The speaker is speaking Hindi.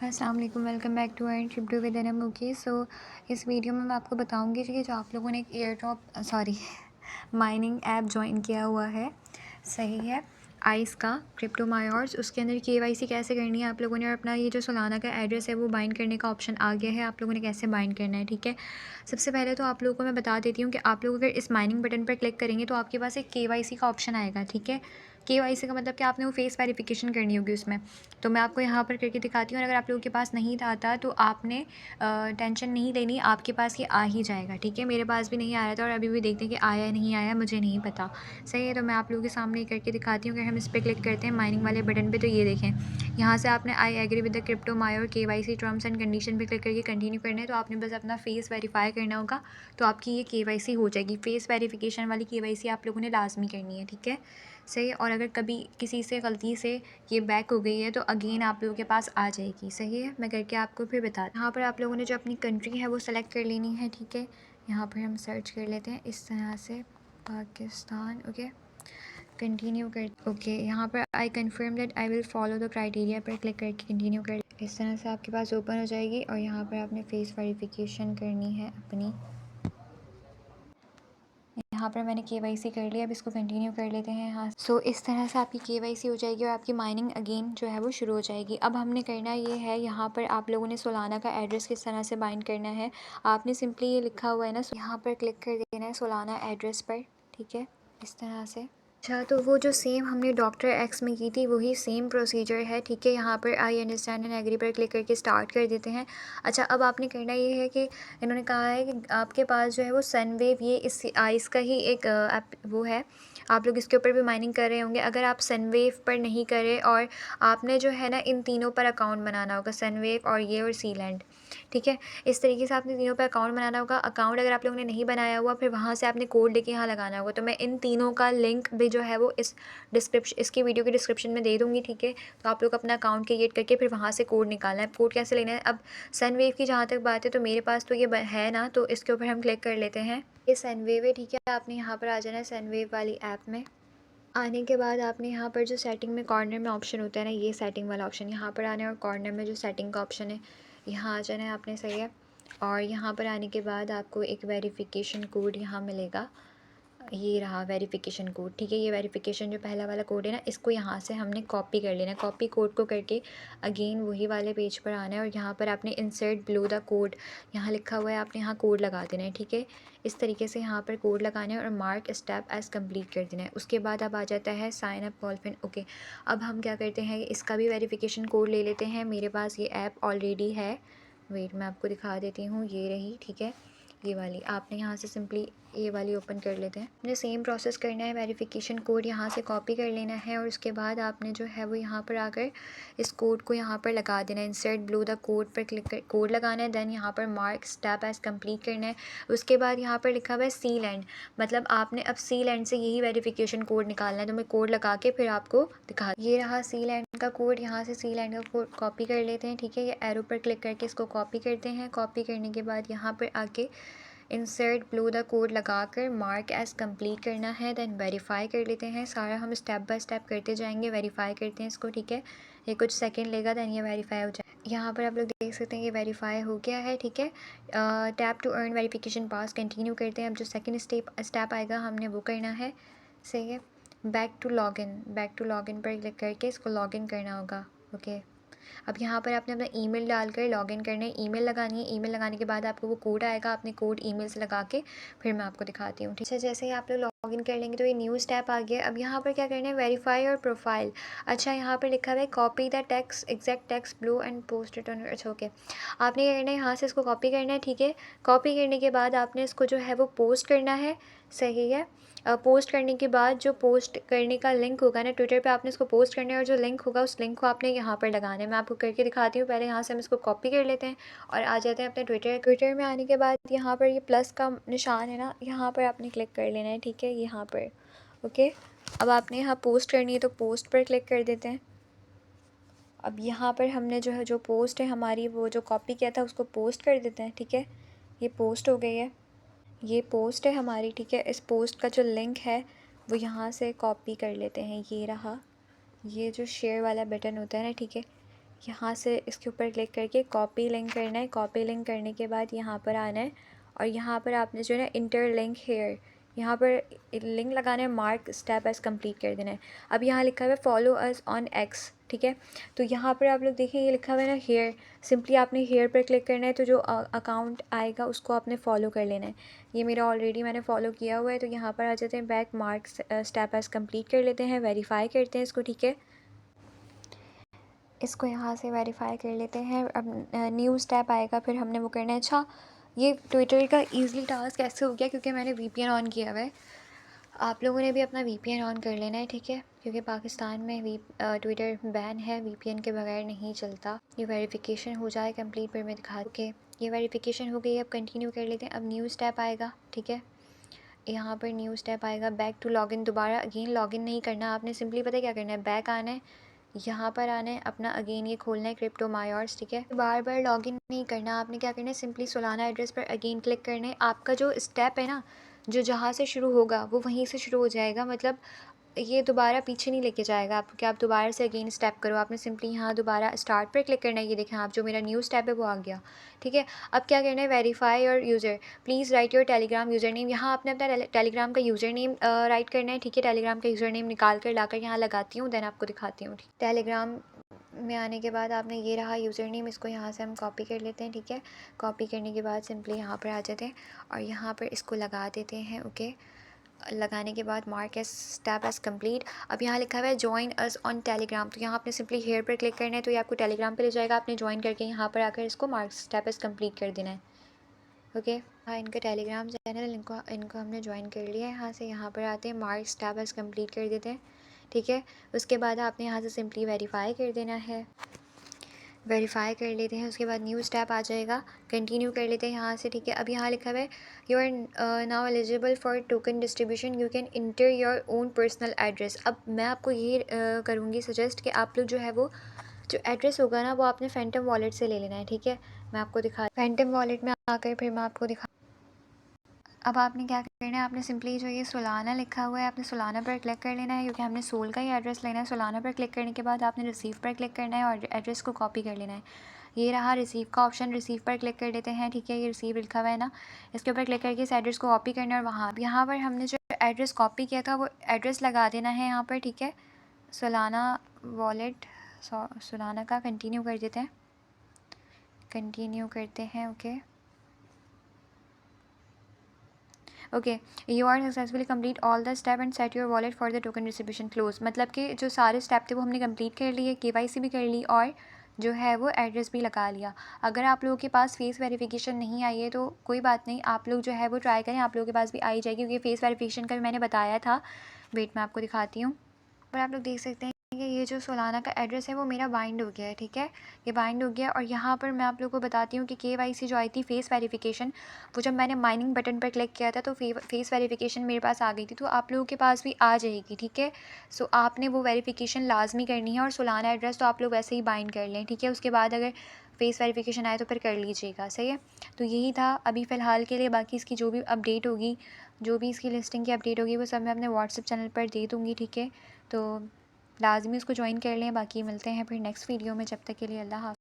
अस्सलाम वालेकुम, welcome back to our trip two with Anam. Okay, so इस वीडियो में मैं आपको बताऊंगी कि जो आप लोगों ने एक air drop mining app join किया हुआ है, सही है, आइस का क्रिप्टो मायोर्स, उसके अंदर केवाईसी कैसे करनी है आप लोगों ने, और अपना ये जो सोलाना का एड्रेस है वो बाइंड करने का ऑप्शन आ गया है, आप लोगों ने कैसे बाइंड करना है। ठीक है, सबसे पहले तो आप लोगों को मैं बता देती हूँ कि आप लोग अगर इस माइनिंग बटन पर क्लिक करेंगे तो आपके पास एक केवाईसी का ऑप्शन आएगा। ठीक है, केवाईसी का मतलब कि आपने वो फेस वेरिफिकेशन करनी होगी उसमें, तो मैं आपको यहाँ पर करके दिखाती हूँ। अगर आप लोगों के पास नहीं आता तो आपने टेंशन नहीं लेनी, आपके पास ये आ ही जाएगा। ठीक है, मेरे पास भी नहीं आया था और अभी भी देखते हैं कि आया या नहीं आया, मुझे नहीं पता। सही है, तो मैं आप लोगों के सामने करके दिखाती हूँ। अगर हम इस पर क्लिक करते हैं माइनिंग वाले बटन पे, तो ये देखें, यहाँ से आपने I agree with the crypto major KYC terms and condition पे क्लिक करके कंटिन्यू करना है। तो आपने बस अपना फेस वेरीफाई करना होगा, तो आपकी ये केवाईसी हो जाएगी। फेस वेरिफिकेशन वाली केवाईसी आप लोगों ने लाजमी करनी है। ठीक है, सही है, और अगर कभी किसी से गलती से ये बैक हो गई है तो अगेन आप लोगों के पास आ जाएगी। सही है, मैं करके आपको फिर बता, यहाँ पर आप लोगों ने जो अपनी कंट्री है वो सेलेक्ट कर लेनी है। ठीक है, यहाँ पर हम सर्च कर लेते हैं इस तरह से, पाकिस्तान। ओके, कंटिन्यू कर। ओके, यहाँ पर I confirm that I will follow the criteria पर क्लिक करके कंटिन्यू कर। इस तरह से आपके पास ओपन हो जाएगी और यहाँ पर आपने फेस वेरिफिकेशन करनी है अपनी। यहाँ पर मैंने केवाईसी कर लिया, अब इसको कंटिन्यू कर लेते हैं यहाँ। सो इस तरह से आपकी केवाईसी हो जाएगी और आपकी माइनिंग अगेन जो है वो शुरू हो जाएगी। अब हमने करना ये है, यहाँ पर आप लोगों ने सोलाना का एड्रेस किस तरह से बाइंड करना है, आपने सिंपली ये लिखा हुआ है ना, यहाँ पर क्लिक कर देना है सोलाना एड्रेस पर। ठीक है, इस तरह से। अच्छा, तो वो जो सेम हमने डॉक्टर एक्स में की थी वही सेम प्रोसीजर है। ठीक है, यहाँ पर आई अंडरस्टैंड एंड एग्री पर क्लिक करके स्टार्ट कर देते हैं। अच्छा, अब आपने करना ये है कि इन्होंने कहा है कि आपके पास जो है वो सनवेव, ये इस आइस का ही एक ऐप वो है, आप लोग इसके ऊपर भी माइनिंग कर रहे होंगे। अगर आप सनवेव पर नहीं करें और आपने जो है ना इन तीनों पर अकाउंट बनाना होगा, सनवेव और ये और सीलैंड। ठीक है, इस तरीके से आपने तीनों पर अकाउंट बनाना होगा। अकाउंट अगर आप लोगों ने नहीं बनाया हुआ, फिर वहाँ से आपने कोड लेके यहाँ लगाना होगा। तो मैं इन तीनों का लिंक भी जो है वो इस इसकी वीडियो के डिस्क्रिप्शन में दे दूँगी। ठीक है, तो आप लोग अपना अकाउंट क्रिएट करके फिर वहाँ से कोड निकालना है। कोड कैसे लेना है, अब सनवेव की जहाँ तक बात है तो मेरे पास तो ये है ना, तो इसके ऊपर हम क्लिक कर लेते हैं। ये सनवेव है। ठीक है, आपने यहाँ पर आ जाना है सनवेव वाली ऐप में। आने के बाद आपने यहाँ पर जो सेटिंग में कॉर्नर में ऑप्शन होता है ना, ये सेटिंग वाला ऑप्शन, यहाँ पर आना है और कॉर्नर में जो सेटिंग का ऑप्शन है यहाँ आ जाना है आपने। सही है, और यहाँ पर आने के बाद आपको एक वेरिफिकेशन कोड यहाँ मिलेगा, ये रहा वेरिफिकेशन कोड। ठीक है, ये वेरिफिकेशन जो पहला वाला कोड है ना, इसको यहाँ से हमने कॉपी कर लेना है। कॉपी कोड को करके अगेन वही वाले पेज पर आना है और यहाँ पर आपने इंसर्ट बिलो द कोड यहाँ लिखा हुआ है, आपने यहाँ कोड लगा देना है। ठीक है, इस तरीके से यहाँ पर कोड लगाना है और मार्क स्टेप एज कंप्लीट कर देना है। उसके बाद अब आ जाता है साइन अप कॉलफिन। ओके, अब हम क्या करते हैं, इसका भी वेरिफिकेशन कोड ले लेते हैं। मेरे पास ये ऐप ऑलरेडी है, वेट मैं आपको दिखा देती हूँ, ये रही। ठीक है, ये वाली आपने यहाँ से सिंपली ये वाली ओपन कर लेते हैं। मुझे सेम प्रोसेस करना है, वेरिफिकेशन कोड यहाँ से कॉपी कर लेना है और उसके बाद आपने जो है वो यहाँ पर आकर इस कोड को यहाँ पर लगा देना है। इंसर्ट बिलो द कोड पर क्लिक कर कोड लगाना है, देन यहाँ पर मार्क स्टेप एज कंप्लीट करना है। उसके बाद यहाँ पर लिखा हुआ है सीलैंड, मतलब आपने अब सीलैंड से यही वेरिफिकेशन कोड निकालना है। तो मैं कोड लगा के फिर आपको दिखा, ये रहा सीलैंड का कोड, यहाँ से सीलैंड का कोड कॉपी कर लेते हैं। ठीक है, ये एरो पर क्लिक करके इसको कॉपी करते हैं। कॉपी करने के बाद यहाँ पर आके इंसर्ट बिलो द कोड लगाकर मार्क एज़ कंप्लीट करना है, देन वेरीफाई कर लेते हैं। सारा हम स्टेप बाय स्टेप करते जाएंगे, वेरीफाई करते हैं इसको। ठीक है, ये कुछ सेकंड लेगा, देन ये वेरीफाई हो जाए। यहाँ पर आप लोग देख सकते हैं ये वेरीफाई हो गया है। ठीक है, tap to earn verification pass, continue करते हैं। अब जो सेकंड स्टेप आएगा हमने वो करना है। सही है, बैक टू लॉगिन पर क्लिक करके इसको लॉगिन करना होगा। ओके, अब यहाँ पर आपने अपना ईमेल डालकर लॉगिन करना है, ईमेल लगानी है। ईमेल लगाने के बाद आपको वो कोड आएगा, आपने कोड ईमेल से लगा के फिर मैं आपको दिखाती हूँ। ठीक है, जैसे ही आप लोग लॉगिन कर लेंगे तो ये न्यू स्टेप आ गया। अब यहाँ पर क्या करना है, वेरीफाई और प्रोफाइल। अच्छा, यहाँ पर लिखा हुआ है copy the text exact text blue and post it on. अच्छा, ओके, आपने क्या करना है, यहाँ से इसको कॉपी करना है। ठीक है, कॉपी करने के बाद आपने इसको जो है वो पोस्ट करना है। सही है, पोस्ट करने के बाद जो पोस्ट करने का लिंक होगा ना, ट्विटर पे आपने इसको पोस्ट करना है और जो लिंक होगा उस लिंक को आपने यहाँ पर लगाना है। मैं आपको करके दिखाती हूँ। पहले यहाँ से हम इसको कॉपी कर लेते हैं और आ जाते हैं अपने ट्विटर में। आने के बाद यहाँ पर ये प्लस का निशान है ना, यहाँ पर आपने क्लिक कर लेना है। ठीक है, यहाँ पर। ओके, अब आपने यहाँ पोस्ट करनी है तो पोस्ट पर क्लिक कर देते हैं। अब यहाँ पर हमने जो है जो पोस्ट है हमारी, वो जो कॉपी किया था उसको पोस्ट कर देते हैं। ठीक है, ये पोस्ट हो गई है, ये पोस्ट है हमारी। ठीक है, इस पोस्ट का जो लिंक है वो यहाँ से कॉपी कर लेते हैं, ये रहा, ये जो शेयर वाला बटन होता है ना, ठीक है, यहाँ से इसके ऊपर क्लिक करके कॉपी लिंक करना है। कॉपी लिंक करने के बाद यहाँ पर आना है और यहाँ पर आपने जो है ना इंटरलिंक हेयर, यहाँ पर लिंक लगाना है, मार्क स्टेप एज कंप्लीट कर देना है। अब यहाँ लिखा हुआ है फॉलो अस ऑन एक्स, ठीक है। तो यहाँ पर आप लोग देखें ये लिखा हुआ है ना हेयर, सिंपली आपने हेयर पर क्लिक करना है। तो जो अकाउंट आएगा उसको आपने फॉलो कर लेना है। ये मेरा ऑलरेडी मैंने फॉलो किया हुआ है। तो यहाँ पर आ जाते हैं back, mark step as complete कर लेते हैं, वेरीफाई करते हैं इसको, ठीक है। इसको यहाँ से वेरीफाई कर लेते हैं। अब न्यू स्टेप आएगा, फिर हमने वो करना है। अच्छा, ये ट्विटर का ईज़िली टास्क कैसे हो गया, क्योंकि मैंने वीपीएन ऑन किया हुआ है। आप लोगों ने भी अपना वीपीएन ऑन कर लेना है, ठीक है, क्योंकि पाकिस्तान में ट्विटर बैन है, वीपीएन के बगैर नहीं चलता। ये वेरिफिकेशन हो जाए कंप्लीट, फिर मैं दिखा के ये वेरिफिकेशन हो गई। अब कंटिन्यू कर लेते हैं। अब न्यू स्टेप आएगा, ठीक है। यहाँ पर न्यू स्टेप आएगा बैक टू लॉगिन। दोबारा अगेन लॉगिन नहीं करना आपने, सिंपली पता है क्या करना है, बैक आना है, यहाँ पर आना है, अपना अगेन ये खोलना है क्रिप्टो मायोर्स, ठीक है। बार बार लॉगिन नहीं करना आपने, क्या करना है, सिंपली सोलाना एड्रेस पर अगेन क्लिक करना है। आपका जो स्टेप है ना, जो जहाँ से शुरू होगा वो वहीं से शुरू हो जाएगा, मतलब ये दोबारा पीछे नहीं लेके जाएगा आपको कि आप दोबारा से अगेन स्टेप करो। आपने सिंपली यहाँ दोबारा स्टार्ट पर क्लिक करना है। ये देखें आप, जो मेरा न्यू स्टेप है वो आ गया, ठीक है। अब क्या करना है, verify your user, please write your Telegram user name. यहाँ आपने अपना टेलीग्राम का यूज़र नेम राइट करना है, ठीक है। टेलीग्राम का यूज़र नेम निकाल कर लाकर यहाँ लगाती हूँ, देन आपको दिखाती हूँ। टेलीग्राम में आने के बाद आपने ये रहा यूज़र नेम, इसको यहाँ से हम कॉपी कर लेते हैं, ठीक है। कॉपी करने के बाद सिंपली यहाँ पर आ जाते हैं और यहाँ पर इसको लगा देते हैं, ओके। लगाने के बाद mark as step as complete. अब यहाँ लिखा हुआ है ज्वाइन अस ऑन टेलीग्राम, तो यहाँ आपने सिंपली हेयर पर क्लिक करना है, तो ये आपको टेलीग्राम पे ले जाएगा। आपने ज्वाइन करके यहाँ पर आकर इसको मार्क स्टेप एज कंप्लीट कर देना है, ओके। हाँ, इनका टेलीग्राम चैनल, इनको हमने ज्वाइन कर लिया है। यहाँ से यहाँ पर आते हैं, मार्क स्टेप एज कंप्लीट कर देते हैं, ठीक है। उसके बाद आपने यहाँ से सिंपली वेरीफाई कर देना है, वेरीफाई कर लेते हैं। उसके बाद न्यू स्टेप आ जाएगा, कंटिन्यू कर लेते हैं यहाँ से, ठीक है। अब यहाँ लिखा हुआ है you are now eligible for token distribution, you can enter your own personal address. अब मैं आपको ये करूँगी सजेस्ट कि आप लोग जो है वो जो एड्रेस होगा ना वो आपने फैंटम वॉलेट से ले लेना है, ठीक है। मैं आपको दिखा, फैंटम वॉलेट में आकर फिर मैं आपको दिखा। अब आपने क्या करना है, आपने सिंपली जो ये सोलाना लिखा हुआ है, आपने सोलाना पर क्लिक कर लेना है, क्योंकि हमने सोल का ही एड्रेस लेना है। सोलाना पर क्लिक करने के बाद आपने रिसीव पर क्लिक करना है और एड्रेस को कॉपी कर लेना है। ये रहा रिसीव का ऑप्शन, रिसीव पर क्लिक कर देते हैं, ठीक है। ये रिसीव लिखा हुआ है ना, इसके ऊपर क्लिक करके इस एड्रेस को कॉपी करना है और वहाँ यहाँ पर हमने जो एड्रेस कॉपी किया था वो एड्रेस लगा देना है यहाँ पर, ठीक है। सोलाना वॉलेट, सोलाना का कंटिन्यू कर देते हैं, कंटिन्यू करते हैं, okay. Okay, you are successfully complete all the step and set your wallet for the token distribution close. मतलब कि जो सारे स्टेप थे वो हमने कंप्लीट कर लिए, केवाईसी भी कर ली और जो है वो एड्रेस भी लगा लिया। अगर आप लोगों के पास फेस वेरिफिकेशन नहीं आई है तो कोई बात नहीं, आप लोग जो है वो ट्राई करें, आप लोगों के पास भी आई जाएगी, क्योंकि फेस वेरिफिकेशन का भी मैंने बताया था। वेट मैं आपको दिखाती हूँ। और आप लोग देख सकते हैं कि ये जो सोलाना का एड्रेस है वो मेरा बाइंड हो गया है, ठीक है। ये बाइंड हो गया और यहाँ पर मैं आप लोगों को बताती हूँ कि केवाईसी जो आई थी फेस वेरिफिकेशन, वो जब मैंने माइनिंग बटन पर क्लिक किया था तो फेस वेरिफिकेशन मेरे पास आ गई थी, तो आप लोगों के पास भी आ जाएगी, ठीक है। सो आपने वो वेरिफिकेशन लाजमी करनी है और सोलाना एड्रेस तो आप लोग वैसे ही बाइंड कर लें, ठीक है। उसके बाद अगर फेस वेरिफिकेशन आए तो फिर कर लीजिएगा, सही है। तो यही था अभी फ़िलहाल के लिए, बाकी इसकी जो भी अपडेट होगी, जो भी इसकी लिस्टिंग की अपडेट होगी वो सब मैं अपने व्हाट्सएप चैनल पर दे दूँगी, ठीक है। तो लाजमी उसको ज्वाइन कर लें। बाकी मिलते हैं फिर नेक्स्ट वीडियो में, जब तक के लिए अल्लाह हाफ़िज़।